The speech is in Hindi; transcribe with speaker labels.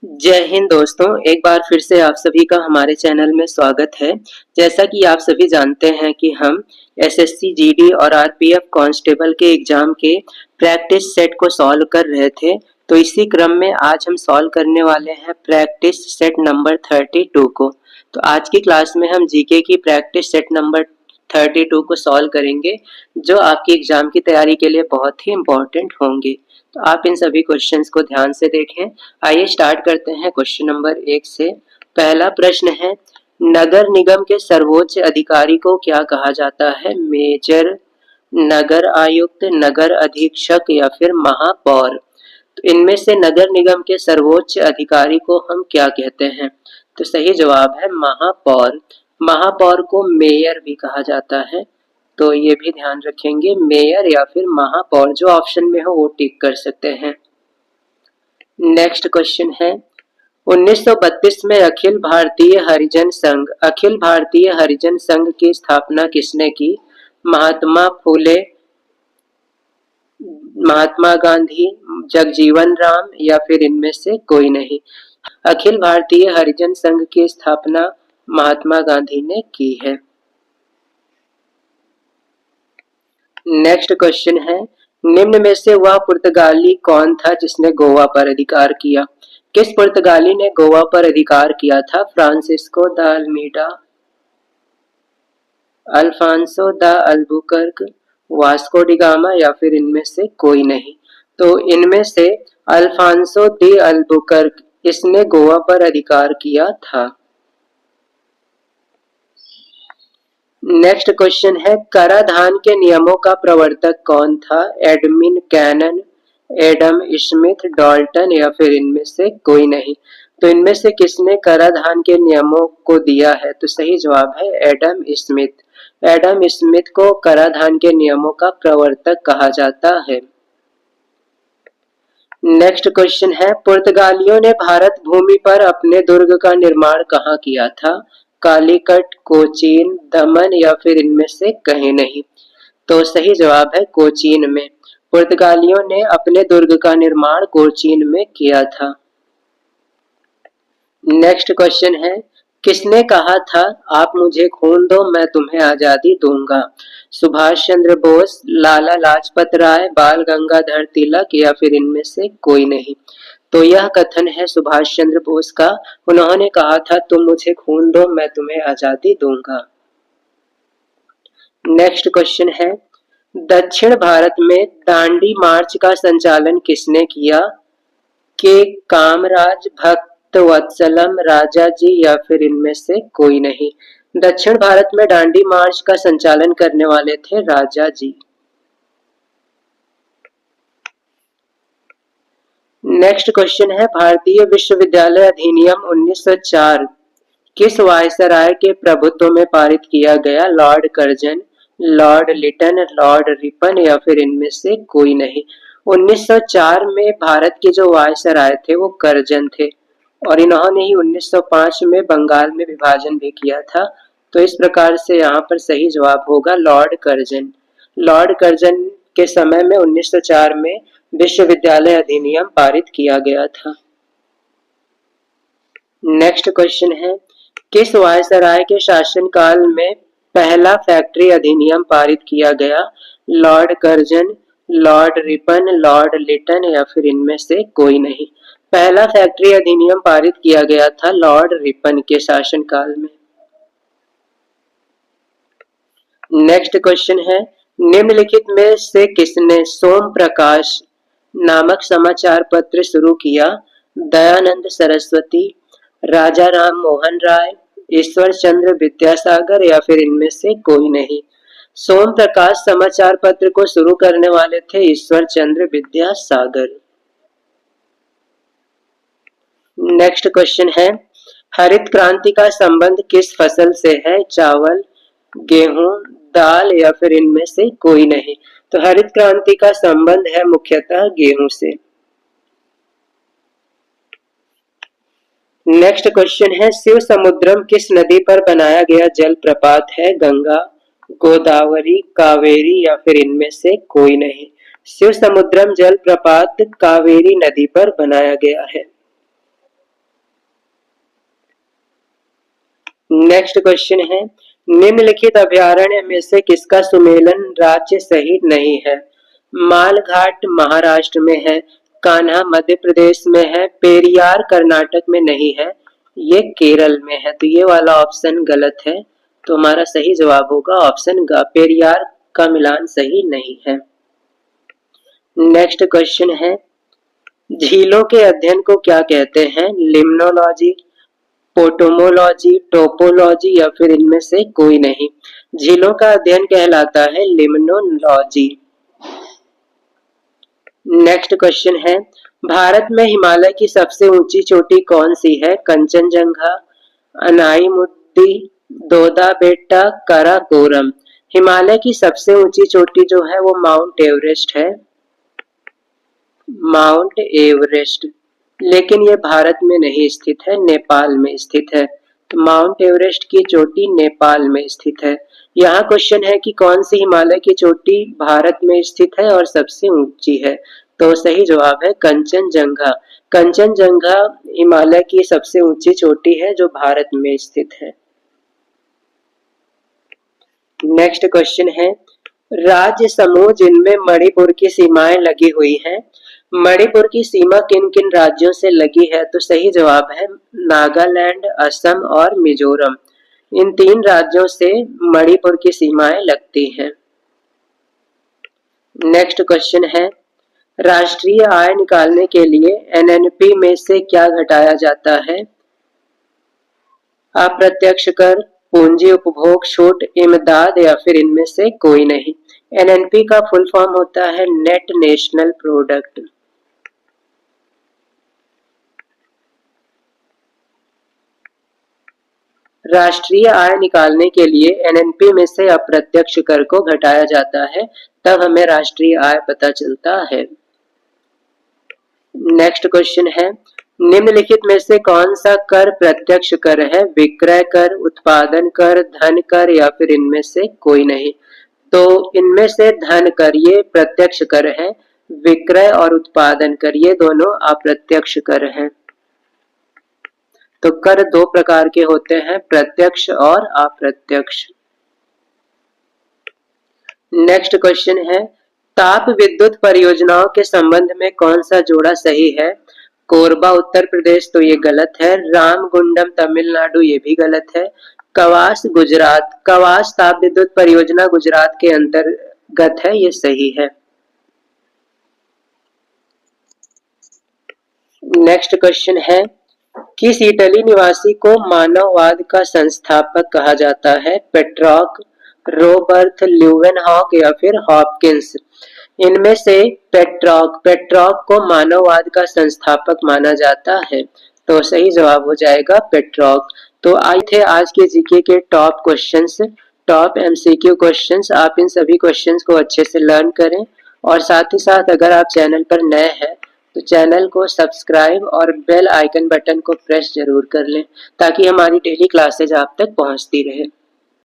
Speaker 1: जय हिंद दोस्तों, एक बार फिर से आप सभी का हमारे चैनल में स्वागत है। जैसा कि आप सभी जानते हैं कि हम एसएससी, जीडी और आरपीएफ कांस्टेबल के एग्जाम के प्रैक्टिस सेट को सॉल्व कर रहे थे। तो इसी क्रम में आज हम सॉल्व करने वाले हैं प्रैक्टिस सेट नंबर 32 को। तो आज की क्लास में हम जीके की प्रैक्टिस सेट नंबर 32 को सॉल्व करेंगे, जो आपकी एग्जाम की तैयारी के लिए बहुत ही इम्पोर्टेंट होंगे। तो आप इन सभी क्वेश्चंस को ध्यान से देखें। आइए स्टार्ट करते हैं क्वेश्चन नंबर 1 से। पहला प्रश्न है, नगर निगम के सर्वोच्च अधिकारी को क्या कहा जाता है? मेजर, नगर आयुक्त, नगर अधीक्षक या फिर महापौर। तो इनमें से नगर निगम के सर्वोच्च अधिकारी को हम क्या कहते हैं? तो सही जवाब है महापौर। महापौर को मेयर भी कहा जाता है, तो ये भी ध्यान रखेंगे। मेयर या फिर महापौर, जो ऑप्शन में हो वो टिक कर सकते हैं। नेक्स्ट क्वेश्चन है, 1932 में अखिल भारतीय हरिजन संघ की स्थापना किसने की? महात्मा फूले, महात्मा गांधी, जगजीवन राम या फिर इनमें से कोई नहीं। अखिल भारतीय हरिजन संघ की स्थापना महात्मा गांधी ने की है। नेक्स्ट क्वेश्चन है, निम्न में से वह पुर्तगाली कौन था जिसने गोवा पर अधिकार किया? किस पुर्तगाली ने गोवा पर अधिकार किया था? Francisco de Almeida, Alfonso de Albuquerque, Vasco D gamma या फिर इनमें से कोई नहीं। तो इनमें से अल्फांसो द अल्बुकर्क, इसने गोवा पर अधिकार किया था। नेक्स्ट क्वेश्चन है, कराधान के नियमों का प्रवर्तक कौन था? Edwin Cannan, Adam Smith, Dalton या फिर इनमें से कोई नहीं। तो इनमें से किसने कराधान के नियमों को दिया है? तो सही जवाब है एडम स्मिथ। एडम स्मिथ को कराधान के नियमों का प्रवर्तक कहा जाता है। नेक्स्ट क्वेश्चन है, पुर्तगालियों ने भारत भूमि पर अपने दुर्ग का निर्माण कहाँ किया था? कालीकट, कोचीन, दमन या फिर इनमें से कहीं नहीं। तो सही जवाब है कोचीन में। पुर्तगालियों ने अपने दुर्ग का निर्माण कोचीन में किया था। नेक्स्ट क्वेश्चन है, किसने कहा था आप मुझे खून दो मैं तुम्हें आजादी दूंगा? सुभाष चंद्र बोस, लाला लाजपत राय, बाल गंगाधर तिलक या फिर इनमें से कोई नहीं। तो यह कथन है सुभाष चंद्र बोस का। उन्होंने कहा था तुम मुझे खून दो मैं तुम्हें आजादी दूंगा। नेक्स्ट क्वेश्चन है, दक्षिण भारत में दांडी मार्च का संचालन किसने किया? के कामराज, भक्त वत्सलम, राजाजी या फिर इनमें से कोई नहीं। दक्षिण भारत में दांडी मार्च का संचालन करने वाले थे राजाजी। नेक्स्ट क्वेश्चन है, भारतीय विश्वविद्यालय अधिनियम 1904 किस वायसराय के प्रभुत्व में पारित किया गया? Lord Curzon, Lord Lytton, Lord Ripon या फिर इनमें से कोई नहीं। 1904 में भारत के जो वायसराय थे वो कर्जन थे, और इन्होंने ही 1905 में बंगाल में विभाजन भी किया था। तो इस प्रकार से यहाँ पर सही जवाब होगा लॉर्ड कर्जन। लॉर्ड कर्जन के समय में 1904 में विश्वविद्यालय अधिनियम पारित किया गया था। नेक्स्ट क्वेश्चन है, किस वायसराय के शासनकाल में पहला फैक्ट्री अधिनियम पारित किया गया? Lord Curzon, Lord Ripon, Lord Lytton या फिर इनमें से कोई नहीं। पहला फैक्ट्री अधिनियम पारित किया गया था लॉर्ड रिपन के शासनकाल में। नेक्स्ट क्वेश्चन है, निम्नलिखित में से किसने सोम प्रकाश नामक समाचार पत्र शुरू किया? दयानंद सरस्वती, राजा राम मोहन राय, ईश्वर चंद्र विद्यासागर या फिर इनमें से कोई नहीं। सोम प्रकाश समाचार पत्र को शुरू करने वाले थे ईश्वर चंद्र विद्यासागर। नेक्स्ट क्वेश्चन है, हरित क्रांति का संबंध किस फसल से है? चावल, गेहूं, दाल या फिर इनमें से कोई नहीं। तो हरित क्रांति का संबंध है मुख्यतः गेहूं से। नेक्स्ट क्वेश्चन है, शिव समुद्रम किस नदी पर बनाया गया जलप्रपात है? गंगा, गोदावरी, कावेरी या फिर इनमें से कोई नहीं। शिव समुद्रम जलप्रपात कावेरी नदी पर बनाया गया है। नेक्स्ट क्वेश्चन है, निम्नलिखित अभयारण्य में से किसका सुमेलन राज्य सही नहीं है? मालघाट महाराष्ट्र में है, कान्हा मध्य प्रदेश में है, पेरियार कर्नाटक में नहीं है, ये केरल में है। तो ये वाला ऑप्शन गलत है, तो हमारा सही जवाब होगा ऑप्शन ग, पेरियार का मिलान सही नहीं है। नेक्स्ट क्वेश्चन है, झीलों के अध्ययन को क्या कहते हैं? लिम्नोलॉजी, पोटोमोलॉजी, टोपोलॉजी या फिर इनमें से कोई नहीं। झीलों का अध्ययन कहलाता है लिम्नोलॉजी। नेक्स्ट क्वेश्चन है, भारत में हिमालय की सबसे ऊंची चोटी कौन सी है? कंचनजंगा, अनाईमुट्टी, दोदा बेट्टा, काराकोरम। हिमालय की सबसे ऊंची चोटी जो है वो माउंट एवरेस्ट है, माउंट एवरेस्ट। लेकिन ये भारत में नहीं स्थित है, नेपाल में स्थित है। तो माउंट एवरेस्ट की चोटी नेपाल में स्थित है। यहाँ क्वेश्चन है कि कौन सी हिमालय की चोटी भारत में स्थित है और सबसे ऊंची है? तो सही जवाब है कंचनजंगा। कंचनजंगा हिमालय की सबसे ऊंची चोटी है जो भारत में स्थित है। नेक्स्ट क्वेश्चन है, राज्य समूह जिनमें मणिपुर की सीमाएं लगी हुई हैं, मणिपुर की सीमा किन किन राज्यों से लगी है? तो सही जवाब है नागालैंड, असम और मिजोरम। इन 3 राज्यों से मणिपुर की सीमाएं लगती हैं। नेक्स्ट क्वेश्चन है, राष्ट्रीय आय निकालने के लिए एनएनपी में से क्या घटाया जाता है? अप्रत्यक्ष कर, पूंजी उपभोग छूट, इमदाद या फिर इनमें से कोई नहीं। एनएनपी का फुल फॉर्म होता है नेट नेशनल प्रोडक्ट। राष्ट्रीय आय निकालने के लिए एनएनपी में से अप्रत्यक्ष कर को घटाया जाता है, तब हमें राष्ट्रीय आय पता चलता है। नेक्स्ट क्वेश्चन है, निम्नलिखित में से कौन सा कर प्रत्यक्ष कर है? विक्रय कर, उत्पादन कर, धन कर या फिर इनमें से कोई नहीं। तो इनमें से धन कर ये प्रत्यक्ष कर है, विक्रय और उत्पादन कर ये दोनों अप्रत्यक्ष कर हैं। तो कर 2 प्रकार के होते हैं, प्रत्यक्ष और अप्रत्यक्ष। नेक्स्ट क्वेश्चन है, ताप विद्युत परियोजनाओं के संबंध में कौन सा जोड़ा सही है? कोरबा उत्तर प्रदेश, तो ये गलत है। रामगुंडम तमिलनाडु, ये भी गलत है। कवास गुजरात, कवास ताप विद्युत परियोजना गुजरात के अंतर्गत है, ये सही है। नेक्स्ट क्वेश्चन है, किस इटली निवासी को मानववाद का संस्थापक कहा जाता है? पेट्रॉक, रॉबर्ट ल्यूवेनहॉक या फिर हॉपकिंस। इनमें से पेट्रॉक को मानववाद का संस्थापक माना जाता है, तो सही जवाब हो जाएगा पेट्रॉक। तो आए थे आज के जीके के top questions, top MCQ questions. आप इन सभी क्वेश्चंस को अच्छे से लर्न करें और साथ ही साथ अगर आप चैनल पर नए हैं तो चैनल को सब्सक्राइब और बेल आइकन बटन को प्रेस जरूर कर लें ताकि हमारी डेली क्लासेज आप तक पहुंचती रहे।